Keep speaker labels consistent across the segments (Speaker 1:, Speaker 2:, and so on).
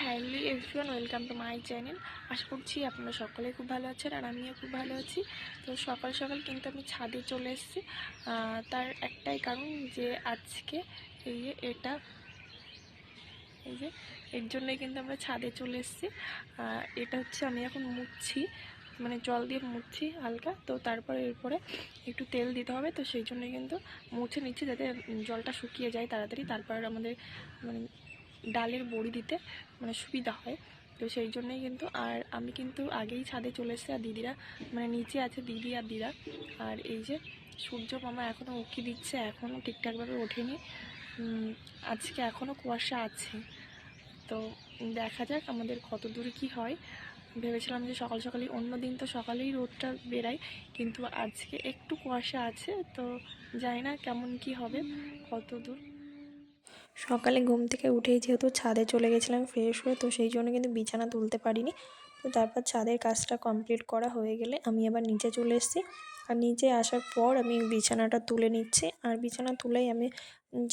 Speaker 1: Hello everyone, welcome to my channel. আশা করছি আপনারা সকলেই খুব ভালো আছেন আর আমিও খুব ভালো আছি। তো সকাল সকাল কিন্তু আমি ছাদে চলে এসেছি। তার একটাই কারণ যে আজকে এই যে এর জন্যই কিন্তু আমরা ছাদে চলে এসেছি। এটা হচ্ছে আমি এখন মুছছি, মানে জল দিয়ে মুছছি হালকা। তো তারপরে এরপরে একটু তেল দিতে হবে, তো সেই জন্যই কিন্তু মুছে নিচ্ছি যাতে জলটা শুকিয়ে যায় তাড়াতাড়ি। তারপর আমাদের মানে ডালের বড়ি দিতে মানে সুবিধা হয়। তো সেই জন্যই কিন্তু আর আমি কিন্তু আগেই ছাদে চলে এসেছি, আর দিদিরা মানে নিচে আছে, দিদি আর দিদা। আর এই যে সূর্য মামা এখনও উঁকি দিচ্ছে, এখনও ঠিকঠাকভাবে ওঠেনি। আজকে এখনও কুয়াশা আছে। তো দেখা যাক আমাদের কত দূর কী হয়। ভেবেছিলাম যে সকাল সকালই, অন্য দিন তো সকালেই রোদটা বেরায়, কিন্তু আজকে একটু কুয়াশা আছে। তো জানি না কেমন কি হবে, কত দূর। সকালে ঘুম থেকে উঠেই যেহেতু ছাদে চলে গেছিলাম ফ্রেশ হয়ে, তো সেই জন্য কিন্তু বিছানা তুলতে পারিনি। তো তারপর ছাদের কাজটা কমপ্লিট করা হয়ে গেলে আমি আবার নিচে চলে এসেছি। আর নিচে আসার পর আমি বিছানাটা তুলে নিচ্ছি, আর বিছানা তুলেই আমি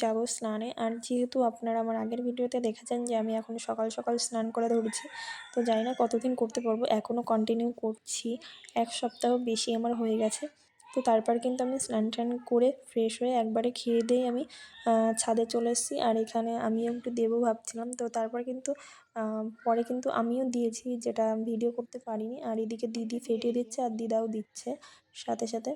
Speaker 1: যাব স্নানে। আর যেহেতু আপনারা আমার আগের ভিডিওতে দেখেছেন যে আমি এখন সকাল সকাল স্নান করে ধরেছি, তো জানি না কতদিন করতে পারবো, এখনও কন্টিনিউ করছি। 1 সপ্তাহ বেশি আমার হয়ে গেছে। তো তারপর কিন্তু আমি স্নান টান করে ফ্রেশ হয়ে একবারে খেয়ে দিয়ে আমি ছাদে চলে এসেছি। আর এখানে আমিও একটু দেবো ভাবছিলাম, তো তারপর কিন্তু পরে কিন্তু আমিও দিয়েছি, যেটা ভিডিও করতে পারিনি। আর এদিকে দিদি ফেটিয়ে দিচ্ছে আর দিদাও দিচ্ছে সাথে সাথে।